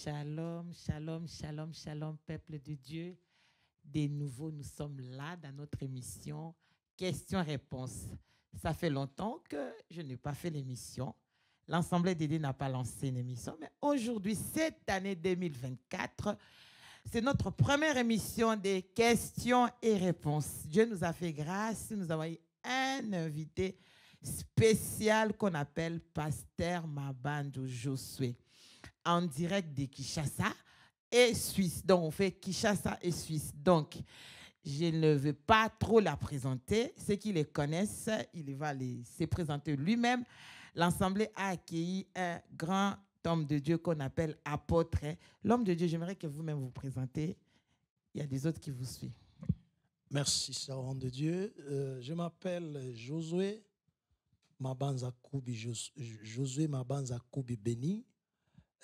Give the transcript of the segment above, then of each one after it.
Shalom, shalom, shalom, shalom, peuple de Dieu. De nouveau, nous sommes là dans notre émission Questions-réponses. Ça fait longtemps que je n'ai pas fait l'émission. L'Assemblée des dieux n'a pas lancé une émission, mais aujourd'hui, cette année 2024, c'est notre première émission des questions et réponses. Dieu nous a fait grâce, nous avons eu un invité spécial qu'on appelle Pasteur Mabando Josué, en direct de Kinshasa et Suisse. Donc, on fait Kinshasa et Suisse. Donc, je ne veux pas trop la présenter. Ceux qui les connaissent, il va se présenter lui-même. L'Assemblée a accueilli un grand homme de Dieu qu'on appelle apôtre. L'homme de Dieu, j'aimerais que vous-même vous présentez. Il y a des autres qui vous suivent. Merci, servant de Dieu. Je m'appelle Josué Mabanza Koubi Béni.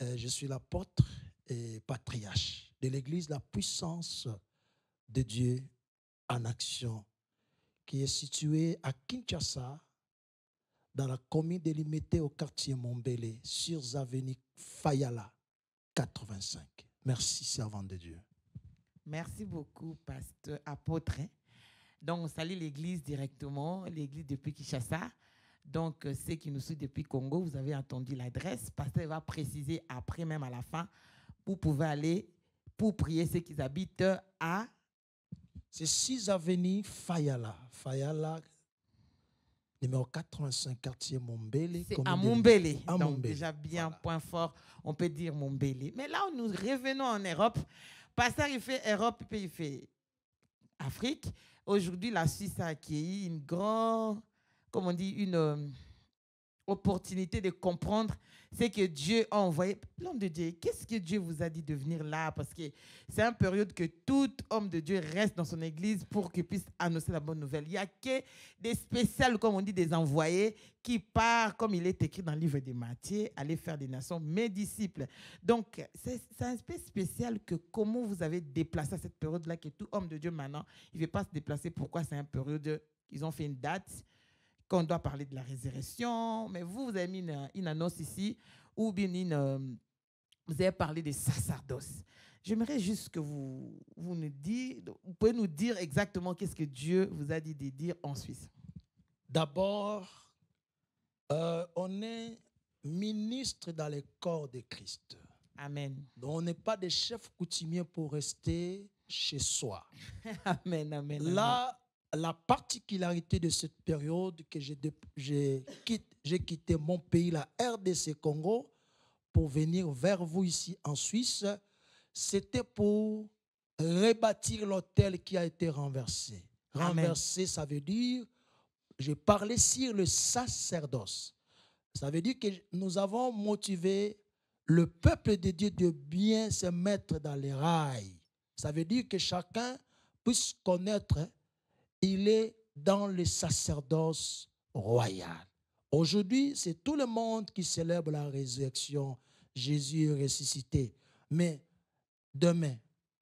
Je suis l'apôtre et patriarche de l'Église La Puissance de Dieu en Action, qui est située à Kinshasa, dans la commune délimitée au quartier Mombele, sur avenue Fayala, 85. Merci, servant de Dieu. Merci beaucoup, pasteur apôtre. Donc, on salue l'église directement, l'église depuis Kinshasa. Donc, ceux qui nous suivent depuis Congo, vous avez entendu l'adresse. Pasteur va préciser après, même à la fin. Vous pouvez aller pour prier ceux qui habitent à... C'est 6 avenue Fayala. Fayala, numéro 85, quartier Mombele. C'est à Mombele. À Donc, Mombele. déjà bien, Voilà. point fort, on peut dire Mombele. Mais là, nous revenons en Europe. Pasteur, il fait Europe, puis il fait Afrique. Aujourd'hui, la Suisse a accueilli une grande, comme on dit, une opportunité de comprendre ce que Dieu a envoyé. L'homme de Dieu, qu'est-ce que Dieu vous a dit de venir là? Parce que c'est une période que tout homme de Dieu reste dans son église pour qu'il puisse annoncer la bonne nouvelle. Il n'y a que des spéciales, comme on dit, des envoyés qui partent, comme il est écrit dans le livre de Matthieu, aller faire des nations mes disciples. Donc, c'est un peu spécial que comment vous avez déplacé à cette période-là, que tout homme de Dieu maintenant, il ne veut pas se déplacer. Pourquoi? C'est une période, ils ont fait une date qu'on doit parler de la résurrection, mais vous avez mis une annonce ici, ou bien vous avez parlé des sacerdoces. J'aimerais juste que vous pouvez nous dire exactement qu'est-ce que Dieu vous a dit de dire en Suisse. D'abord, on est ministre dans le corps de Christ. Amen. Donc, on n'est pas des chefs coutumiers pour rester chez soi. Amen, amen. Là, la particularité de cette période que j'ai quitté mon pays, la RDC Congo, pour venir vers vous ici en Suisse, c'était pour rebâtir l'hôtel qui a été renversé. Amen. Renversé, ça veut dire, j'ai parlé sur le sacerdoce. Ça veut dire que nous avons motivé le peuple de Dieu de bien se mettre dans les rails. Ça veut dire que chacun puisse connaître, il est dans le sacerdoce royal. Aujourd'hui, c'est tout le monde qui célèbre la résurrection. Jésus est ressuscité. Mais demain,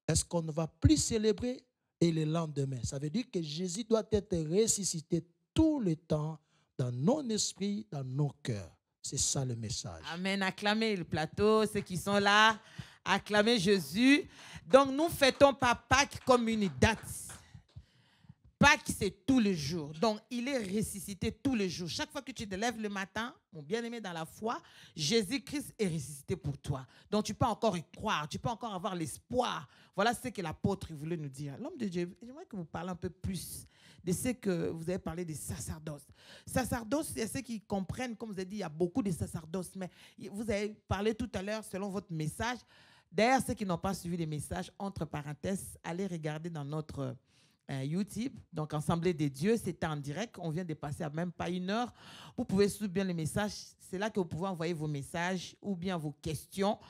est-ce qu'on ne va plus célébrer? Et le lendemain, ça veut dire que Jésus doit être ressuscité tout le temps dans nos esprits, dans nos cœurs. C'est ça le message. Amen. Acclamez le plateau, ceux qui sont là. Acclamez Jésus. Donc, nous fêtons pas Pâques comme une date. Pâques, c'est tous les jours. Donc, il est ressuscité tous les jours. Chaque fois que tu te lèves le matin, mon bien-aimé dans la foi, Jésus-Christ est ressuscité pour toi. Donc, tu peux encore y croire. Tu peux encore avoir l'espoir. Voilà ce que l'apôtre voulait nous dire. L'homme de Dieu, j'aimerais que vous parliez un peu plus de ce que vous avez parlé des sacerdoces. Sacerdoce, il y a ceux qui comprennent, comme vous avez dit, il y a beaucoup de sacerdoces. Mais vous avez parlé tout à l'heure, selon votre message. D'ailleurs, ceux qui n'ont pas suivi les messages, entre parenthèses, allez regarder dans notre... YouTube, donc Assemblée des dieux, c'était en direct, on vient de passer à même pas 1 heure. Vous pouvez suivre bien les messages, c'est là que vous pouvez envoyer vos messages ou bien vos questions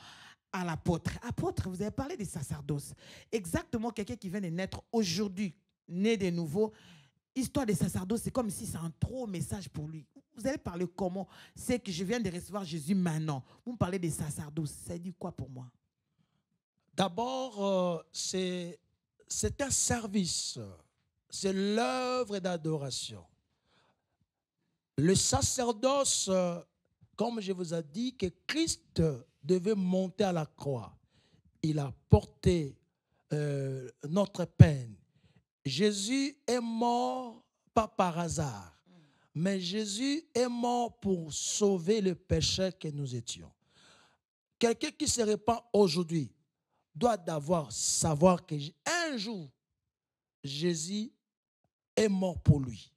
à l'apôtre. Apôtre, vous avez parlé des sacerdoces. Exactement, quelqu'un qui vient de naître aujourd'hui, né de nouveau, histoire des sacerdoces, c'est comme si c'est un trop message pour lui. Vous allez parler comment? C'est que je viens de recevoir Jésus maintenant. Vous me parlez des sacerdoces, ça dit quoi pour moi? D'abord, c'est un service, c'est l'œuvre d'adoration. Le sacerdoce, comme je vous ai dit, que Christ devait monter à la croix. il a porté notre peine. Jésus est mort pas par hasard, mais Jésus est mort pour sauver le péché que nous étions. Quelqu'un qui se répand aujourd'hui doit d'abord savoir qu'un jour, Jésus est mort pour lui.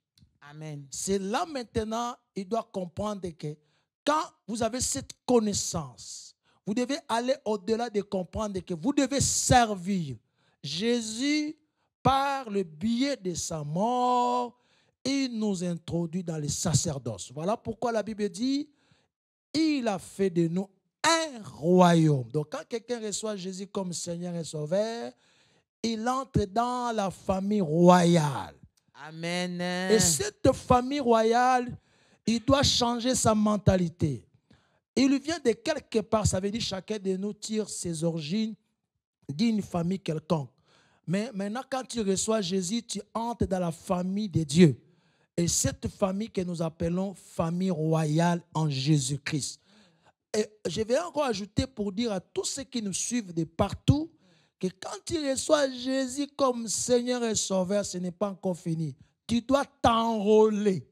Amen. C'est là maintenant, il doit comprendre que quand vous avez cette connaissance, vous devez aller au-delà de comprendre que vous devez servir Jésus par le biais de sa mort. Il nous introduit dans le sacerdoce. Voilà pourquoi la Bible dit, il a fait de nous un royaume. Donc quand quelqu'un reçoit Jésus comme Seigneur et Sauveur, il entre dans la famille royale. Amen. Et cette famille royale, il doit changer sa mentalité. Il vient de quelque part, ça veut dire chacun de nous tire ses origines d'une famille quelconque. Mais maintenant, quand tu reçois Jésus, tu entres dans la famille de Dieu. Et cette famille que nous appelons famille royale en Jésus-Christ. Et je vais encore ajouter pour dire à tous ceux qui nous suivent de partout que quand tu reçois Jésus comme Seigneur et Sauveur, ce n'est pas encore fini. Tu dois t'enrôler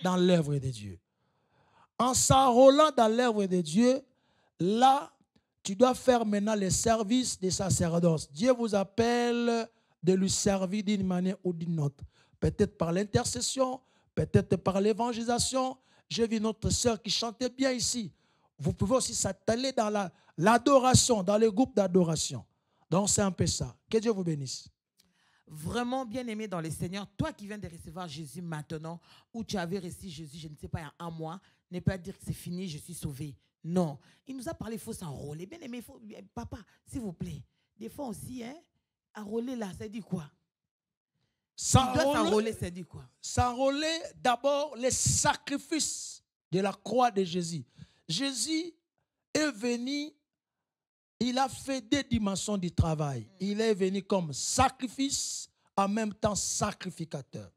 dans l'œuvre de Dieu. En s'enrôlant dans l'œuvre de Dieu, là, tu dois faire maintenant le service des sacerdoces. Dieu vous appelle de lui servir d'une manière ou d'une autre. Peut-être par l'intercession, peut-être par l'évangélisation. J'ai vu notre sœur qui chantait bien ici. Vous pouvez aussi s'atteler dans l'adoration, dans le groupe d'adoration. Donc c'est un peu ça. Que Dieu vous bénisse. Vraiment bien aimé dans le Seigneur, toi qui viens de recevoir Jésus maintenant, ou tu avais reçu Jésus, je ne sais pas, il y a un mois, ne pas dire que c'est fini, je suis sauvé. Non. Il nous a parlé, il faut s'enrôler. Bien aimé, papa, s'il vous plaît, des fois aussi, enrôler là, ça dit quoi? S'enrôler, ça dit quoi? S'enrôler, d'abord, les sacrifices de la croix de Jésus. Jésus est venu, il a fait deux dimensions du travail. Il est venu comme sacrifice, en même temps sacrificateur.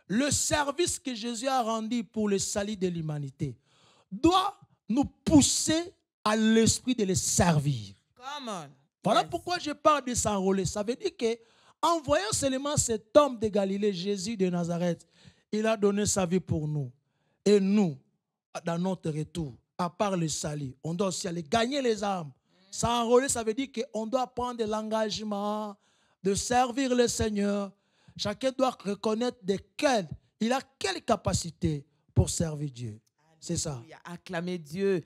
Le service que Jésus a rendu pour le salut de l'humanité doit nous pousser à l'esprit de le servir. Voilà pourquoi je parle de s'enrôler. Ça veut dire qu'en voyant seulement cet homme de Galilée, Jésus de Nazareth, il a donné sa vie pour nous. Et nous, dans notre retour, à part le salut, on doit aussi aller gagner les âmes. S'enrôler, ça veut dire qu'on doit prendre l'engagement de servir le Seigneur. Chacun doit reconnaître il a quelle capacité pour servir Dieu. C'est ça. Acclamez Dieu.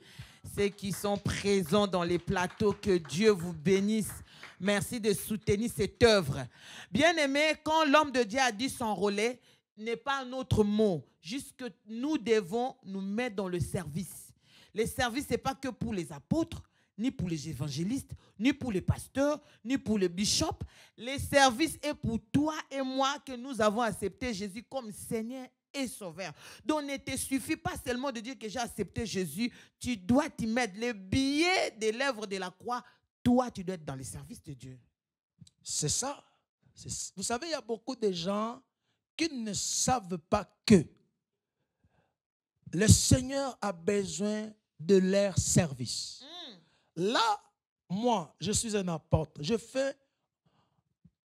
Ceux qui sont présents dans les plateaux, que Dieu vous bénisse. Merci de soutenir cette œuvre. Bien-aimé, quand l'homme de Dieu a dit s'enrôler, n'est pas un autre mot. Juste que nous devons nous mettre dans le service. Le service, ce n'est pas que pour les apôtres, ni pour les évangélistes, ni pour les pasteurs, ni pour les bishops. Le service est pour toi et moi que nous avons accepté Jésus comme Seigneur et Sauveur. Donc, il ne te suffit pas seulement de dire que j'ai accepté Jésus. Tu dois t'y mettre. Le billet de l'œuvre de la croix, toi, tu dois être dans le service de Dieu. C'est ça. Vous savez, il y a beaucoup de gens qui ne savent pas que le Seigneur a besoin de leur service. Là, moi, je suis un apôtre. Je fais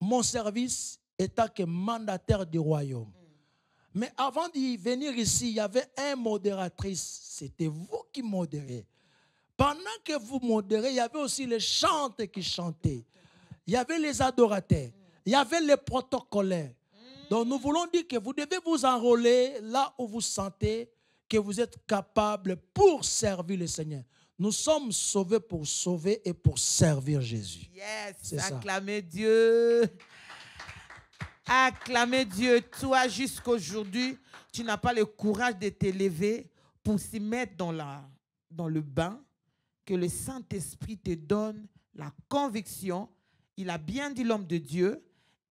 mon service étant que mandataire du royaume. Mais avant d'y venir ici, il y avait un modératrice. C'était vous qui modérez. Pendant que vous modérez, il y avait aussi les chantres qui chantaient. Il y avait les adorateurs. Il y avait les protocolaires. Donc nous voulons dire que vous devez vous enrôler là où vous sentez que vous êtes capable pour servir le Seigneur. Nous sommes sauvés pour sauver et pour servir Jésus. Yes, acclamez Dieu. Acclamez Dieu. Toi, jusqu'aujourd'hui, tu n'as pas le courage de t'élever pour s'y mettre dans le bain, que le Saint-Esprit te donne la conviction. Il a bien dit l'homme de Dieu.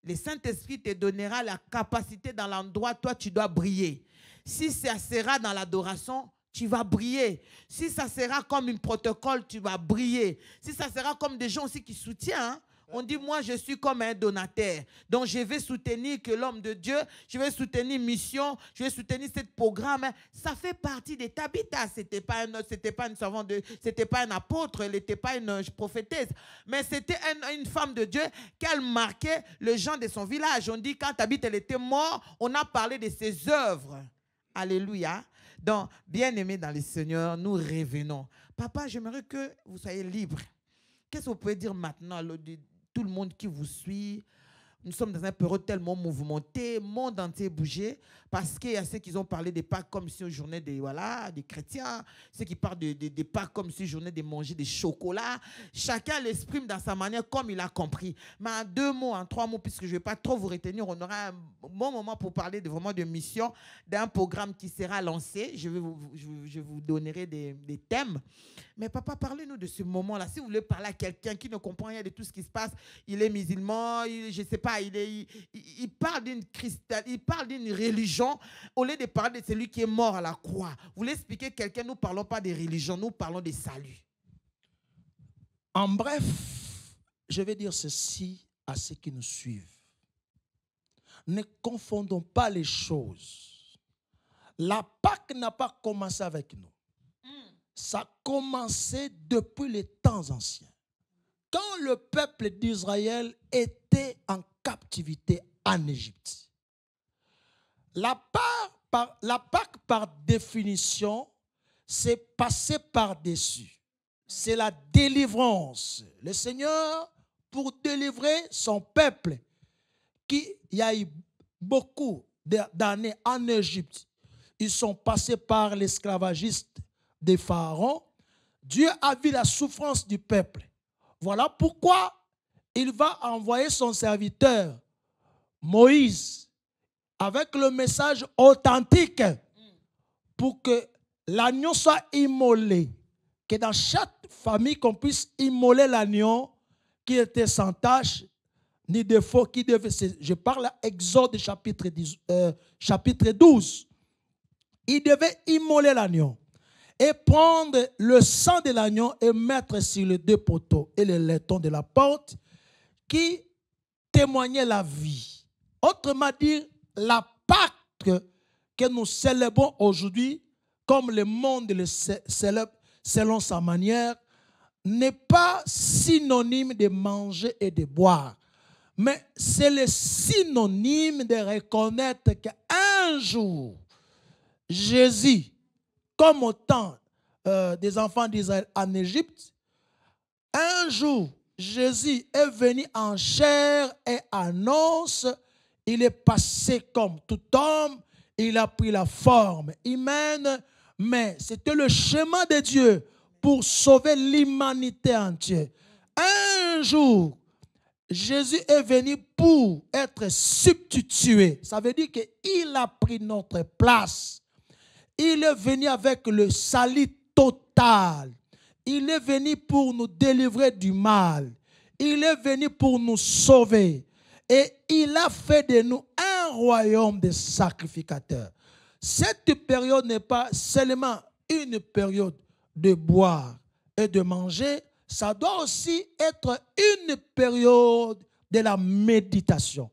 Le Saint-Esprit te donnera la capacité dans l'endroit, toi, tu dois briller. Si ça sera dans l'adoration, tu vas briller. Si ça sera comme un protocole, tu vas briller. Si ça sera comme des gens aussi qui soutiennent, On dit, moi, je suis comme un donateur. Donc, je vais soutenir que l'homme de Dieu, je vais soutenir mission, je vais soutenir ce programme. Ça fait partie des Tabitha. Ce n'était pas une servante, c'était pas un apôtre, elle n'était pas une prophétesse. Mais c'était une femme de Dieu qu'elle marquait le gens de son village. On dit, quand Tabitha elle était morte, on a parlé de ses œuvres. Alléluia. Donc, bien-aimés dans le Seigneur, nous revenons. Papa, j'aimerais que vous soyez libre. Qu'est-ce que vous pouvez dire maintenant, tout le monde qui vous suit? Nous sommes dans un période tellement mouvementé, le monde entier bougé, parce qu'il y a ceux qui ont parlé des Pâques comme si une journée des chrétiens, ceux qui parlent des Pâques comme si une journée de manger des chocolats. Chacun l'exprime dans sa manière comme il a compris. Mais en 2 mots, en 3 mots, puisque je ne vais pas trop vous retenir, on aura un bon moment pour parler vraiment de mission, d'un programme qui sera lancé. Je vous donnerai des thèmes. Mais papa, parlez-nous de ce moment-là. Si vous voulez parler à quelqu'un qui ne comprend rien de tout ce qui se passe, il est musulman, je ne sais pas, il parle d'une religion, au lieu de parler de celui qui est mort à la croix. Vous voulez expliquer à quelqu'un, nous ne parlons pas de religion, nous parlons de salut. En bref, je vais dire ceci à ceux qui nous suivent. Ne confondons pas les choses. La Pâque n'a pas commencé avec nous. Ça a commencé depuis les temps anciens. Quand le peuple d'Israël était en captivité en Égypte. La Pâque, par définition, c'est passer par-dessus. C'est la délivrance. Le Seigneur, pour délivrer son peuple, qui y a eu beaucoup d'années en Égypte, ils sont passés par l'esclavagiste des pharaons. Dieu a vu la souffrance du peuple. Voilà pourquoi il va envoyer son serviteur, Moïse, avec le message authentique pour que l'agneau soit immolé. Que dans chaque famille, qu'on puisse immoler l'agneau qui était sans tache ni défaut. Je parle à Exode chapitre 12. Il devait immoler l'agneau et prendre le sang de l'agneau et mettre sur les 2 poteaux et les laitons de la porte qui témoignaient la vie. Autrement dit, la Pâque que nous célébrons aujourd'hui, comme le monde le célèbre selon sa manière, n'est pas synonyme de manger et de boire. Mais c'est le synonyme de reconnaître qu'un jour, Jésus, comme au temps des enfants d'Israël en Égypte, un jour, Jésus est venu en chair et en os. Il est passé comme tout homme. Il a pris la forme humaine. Mais c'était le chemin de Dieu pour sauver l'humanité entière. Un jour, Jésus est venu pour être substitué. Ça veut dire qu'il a pris notre place. Il est venu avec le salut total. Il est venu pour nous délivrer du mal. Il est venu pour nous sauver. Et il a fait de nous un royaume de sacrificateurs. Cette période n'est pas seulement une période de boire et de manger. Ça doit aussi être une période de la méditation.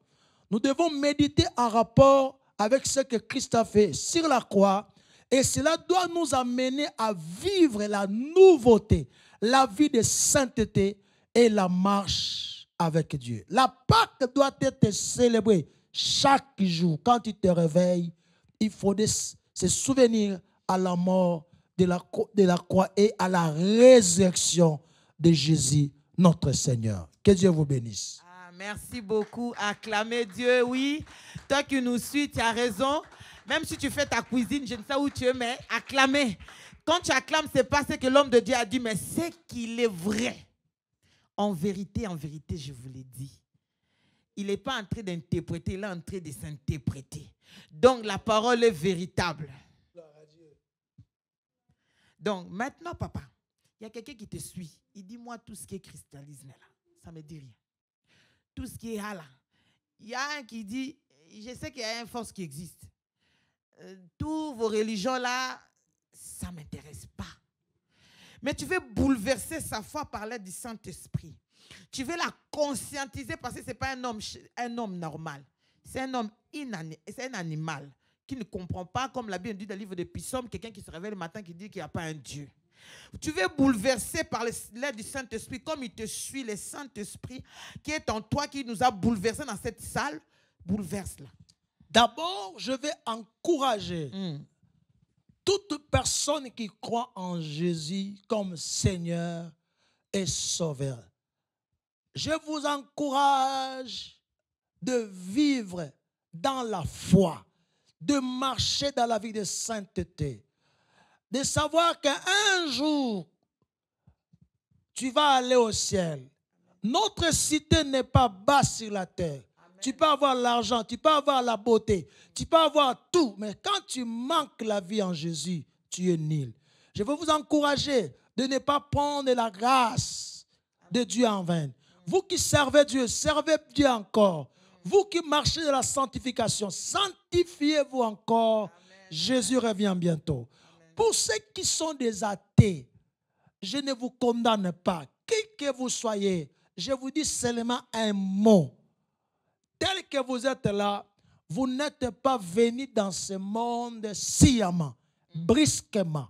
Nous devons méditer en rapport avec ce que Christ a fait sur la croix. Et cela doit nous amener à vivre la nouveauté, la vie de sainteté et la marche avec Dieu. La Pâque doit être célébrée chaque jour. Quand tu te réveilles, il faut se souvenir à la mort de la croix et à la résurrection de Jésus, notre Seigneur. Que Dieu vous bénisse. Merci beaucoup. Acclamez Dieu, oui. Toi qui nous suis, tu as raison. Même si tu fais ta cuisine, je ne sais où tu es, mais acclamez. Quand tu acclames, c'est pas ce que l'homme de Dieu a dit, mais c'est qu'il est vrai. En vérité, je vous l'ai dit. Il n'est pas en train d'interpréter, il est en train de s'interpréter. Donc, la parole est véritable. Donc, maintenant, papa, il y a quelqu'un qui te suit. Il dit, moi, tout ce qui est christianisme, là, ça ne me dit rien. Tout ce qui est là. Il y a un qui dit, je sais qu'il y a une force qui existe. Toutes vos religions là, ça ne m'intéresse pas. Mais tu veux bouleverser sa foi par l'aide du Saint-Esprit. Tu veux la conscientiser parce que ce n'est pas un homme normal. C'est un homme c'est un animal qui ne comprend pas, comme la Bible dit dans le livre de Psaumes, quelqu'un qui se réveille le matin qui dit qu'il n'y a pas un Dieu. Tu veux bouleverser par l'aide du Saint-Esprit, comme il te suit, le Saint-Esprit qui est en toi, qui nous a bouleversés dans cette salle, bouleverse-la. D'abord, je vais encourager toute personne qui croit en Jésus comme Seigneur et Sauveur. Je vous encourage de vivre dans la foi, de marcher dans la vie de sainteté, de savoir qu'un jour, tu vas aller au ciel. Notre cité n'est pas basse sur la terre. Amen. Tu peux avoir l'argent, tu peux avoir la beauté, tu peux avoir tout, mais quand tu manques la vie en Jésus, tu es nul. Je veux vous encourager de ne pas prendre la grâce de Dieu en vain. Vous qui servez Dieu encore. Vous qui marchez dans la sanctification, sanctifiez-vous encore. Amen. Jésus revient bientôt. Amen. Pour ceux qui sont des athées, je ne vous condamne pas. Qui que vous soyez, je vous dis seulement un mot. Tel que vous êtes là, vous n'êtes pas venus dans ce monde sciemment, brusquement.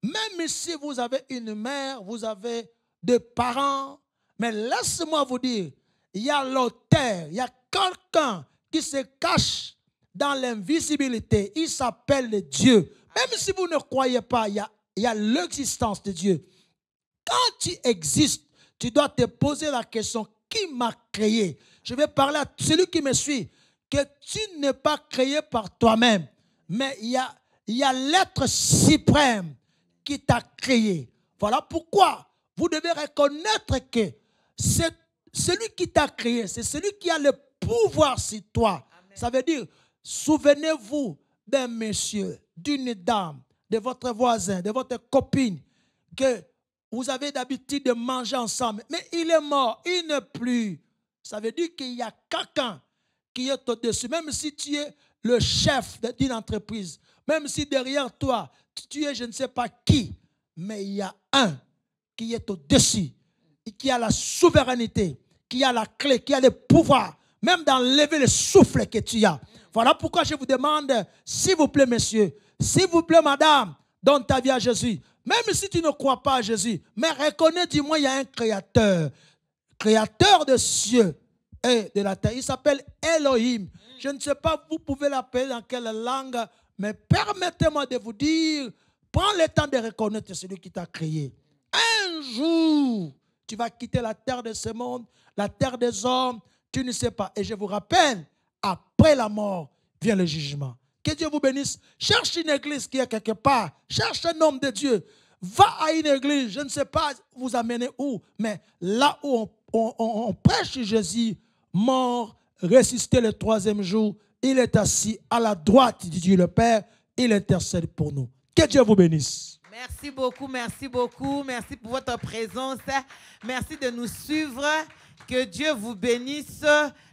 Même si vous avez une mère, vous avez des parents, mais laissez-moi vous dire, il y a l'auteur, il y a quelqu'un qui se cache dans l'invisibilité. Il s'appelle Dieu. Même si vous ne croyez pas, il y a l'existence de Dieu. Quand tu existes, tu dois te poser la question, qui m'a créé? Je vais parler à celui qui me suit, que tu n'es pas créé par toi-même, mais il y a l'être suprême qui t'a créé. Voilà pourquoi vous devez reconnaître que c'est celui qui t'a créé, c'est celui qui a le pouvoir sur toi. Amen. Ça veut dire, souvenez-vous d'un monsieur, d'une dame, de votre voisin, de votre copine, que vous avez d'habitude de manger ensemble, mais il est mort, il n'est plus. Ça veut dire qu'il y a quelqu'un qui est au-dessus. Même si tu es le chef d'une entreprise, même si derrière toi, tu es je ne sais pas qui, mais il y a un qui est au-dessus, qui a la souveraineté, qui a la clé, qui a le pouvoir, même d'enlever le souffle que tu as. Voilà pourquoi je vous demande, s'il vous plaît, messieurs, s'il vous plaît, madame, donne ta vie à Jésus. Même si tu ne crois pas à Jésus, mais reconnais, dis-moi, il y a un créateur, créateur des cieux et de la terre. Il s'appelle Elohim. Je ne sais pas, vous pouvez l'appeler dans quelle langue, mais permettez-moi de vous dire, prends le temps de reconnaître celui qui t'a créé. Un jour, tu vas quitter la terre de ce monde, la terre des hommes, tu ne sais pas. Et je vous rappelle, après la mort, vient le jugement. Que Dieu vous bénisse. Cherche une église qui est quelque part. Cherche un homme de Dieu. Va à une église, je ne sais pas vous amener où, mais là où on prêche Jésus, mort, ressuscité le troisième jour, il est assis à la droite de Dieu le Père, il intercède pour nous. Que Dieu vous bénisse. Merci beaucoup, merci beaucoup. Merci pour votre présence. Merci de nous suivre. Que Dieu vous bénisse.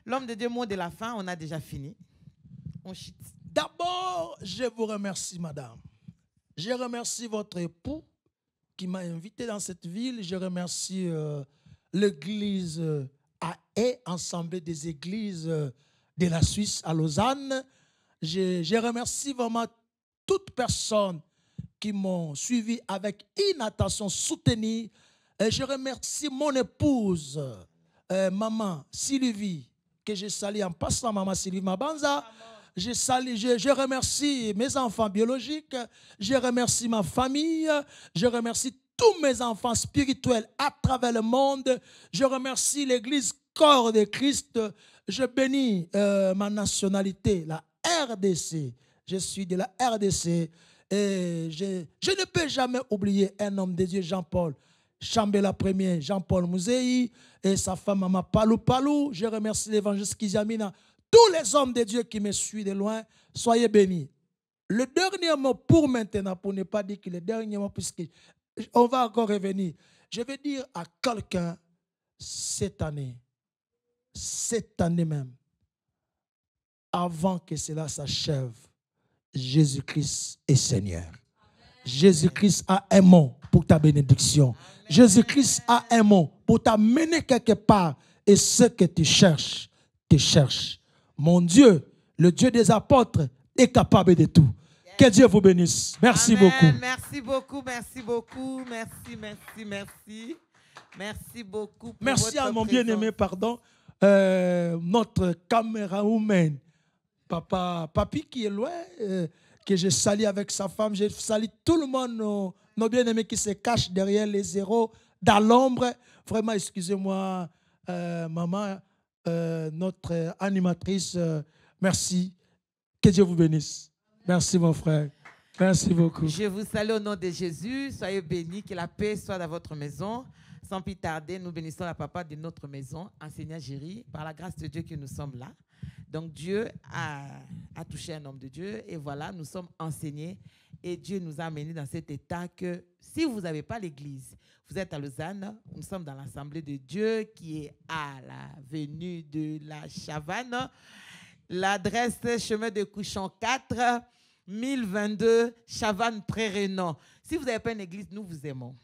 L'homme de Dieu, mot de la fin, on a déjà fini. On chute. D'abord, je vous remercie, madame. Je remercie votre époux qui m'a invité dans cette ville. Je remercie l'église AE, Assemblée des églises de la Suisse à Lausanne. Je remercie vraiment toute personne qui m'ont suivi avec une attention soutenue. Et je remercie mon épouse, maman Sylvie, que je salue en passant, maman Sylvie Mabanza. Je remercie mes enfants biologiques, je remercie ma famille, je remercie tous mes enfants spirituels à travers le monde. Je remercie l'église Corps de Christ. Je bénis ma nationalité, la RDC. Je suis de la RDC. Et je ne peux jamais oublier un homme de Dieu, Jean-Paul Chambela Premier, Jean-Paul Mouzei et sa femme Mama Palou Palou. Je remercie l'évangéliste Kizamina. Tous les hommes de Dieu qui me suivent de loin, soyez bénis. Le dernier mot pour maintenant, pour ne pas dire que le dernier mot, puisqu'on va encore revenir. Je vais dire à quelqu'un, cette année même, avant que cela s'achève, Jésus-Christ est Seigneur. Jésus-Christ a un mot pour ta bénédiction. Jésus-Christ a un mot pour t'amener quelque part. Et ce que tu cherches, te cherche. Mon Dieu, le Dieu des apôtres, est capable de tout. Que Dieu vous bénisse. Merci Amen. beaucoup. Merci beaucoup, merci beaucoup. Merci, merci, merci. Merci beaucoup. Pour Merci à votre mon présence. bien-aimé, pardon, notre caméraman, Papi qui est loin, que je salue avec sa femme. Je salue tout le monde, nos bien-aimés qui se cachent derrière les zéros, dans l'ombre. Vraiment, excusez-moi, maman, notre animatrice. Merci. Que Dieu vous bénisse. Merci, mon frère. Merci beaucoup. Je vous salue au nom de Jésus. Soyez bénis, que la paix soit dans votre maison. Sans plus tarder, nous bénissons la papa de notre maison, enseignant Géry, par la grâce de Dieu que nous sommes là. Donc Dieu a touché un homme de Dieu et voilà, nous sommes enseignés et Dieu nous a amenés dans cet état que si vous n'avez pas l'église, vous êtes à Lausanne, nous sommes dans l'Assemblée de Dieu qui est à l'avenue de la Chavanne. L'adresse, chemin de Couchon 4, 1022, Chavannes-Prairie-Nord. Si vous n'avez pas une église, nous vous aimons.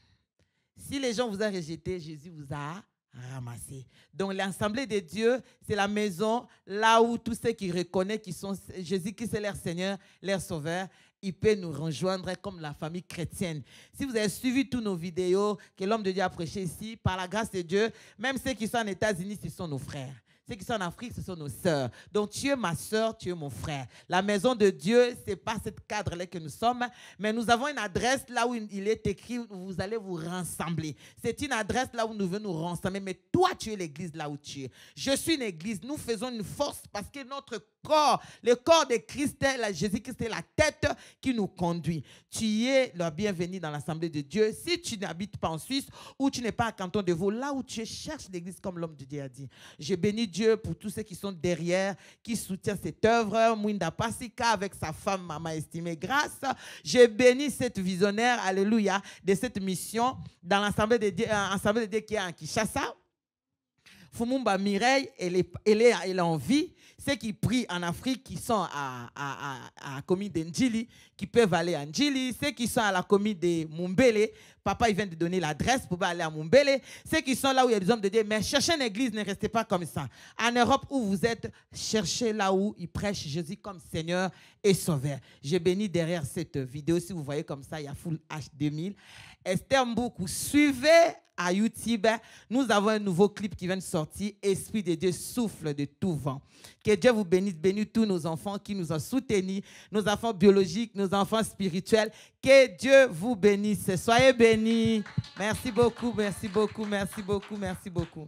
Si les gens vous ont rejeté, Jésus vous a ramassé. Donc l'Assemblée de Dieu, c'est la maison là où tous ceux qui reconnaissent qu'ils sont Jésus-Christ est leur Seigneur, leur Sauveur, ils peuvent nous rejoindre comme la famille chrétienne. Si vous avez suivi toutes nos vidéos que l'homme de Dieu a prêché ici, par la grâce de Dieu, même ceux qui sont aux États-Unis, ce sont nos frères. Ceux qui sont en Afrique, ce sont nos sœurs. Donc, tu es ma sœur, tu es mon frère. La maison de Dieu, ce n'est pas ce cadre-là que nous sommes, mais nous avons une adresse là où il est écrit, vous allez vous rassembler. C'est une adresse là où nous venons nous rassembler, mais toi, tu es l'église là où tu es. Je suis une église. Nous faisons une force parce que notre corps, le corps de Christ, Jésus-Christ est la tête qui nous conduit. Tu es le bienvenu dans l'Assemblée de Dieu. Si tu n'habites pas en Suisse ou tu n'es pas à Canton de Vaud, là où tu es, cherche l'église comme l'homme de Dieu a dit. Je bénis Dieu pour tous ceux qui sont derrière, qui soutiennent cette œuvre. Mouinda Pasika avec sa femme, Maman Estimée Grâce. Je bénis cette visionnaire, alléluia, de cette mission dans l'Assemblée de Dieu qui est en Kinshasa. Fumumba Mireille, elle est en vie. Ceux qui prient en Afrique, qui sont à la commune d'Ndjili, qui peuvent aller à Ndjili. Ceux qui sont à la commune de Mumbele, papa il vient de donner l'adresse pour aller à Mumbele. Ceux qui sont là où il y a des hommes de Dieu, mais cherchez une église, ne restez pas comme ça. En Europe où vous êtes, cherchez là où ils prêchent Jésus comme Seigneur et Sauveur. Je bénis derrière cette vidéo, si vous voyez comme ça, il y a Full H2000. Esther Mboukou, suivez à YouTube, nous avons un nouveau clip qui vient de sortir, Esprit de Dieu souffle de tout vent. Que Dieu vous bénisse, bénisse tous nos enfants qui nous ont soutenus, nos enfants biologiques, nos enfants spirituels. Que Dieu vous bénisse. Soyez bénis. Merci beaucoup, merci beaucoup, merci beaucoup, merci beaucoup.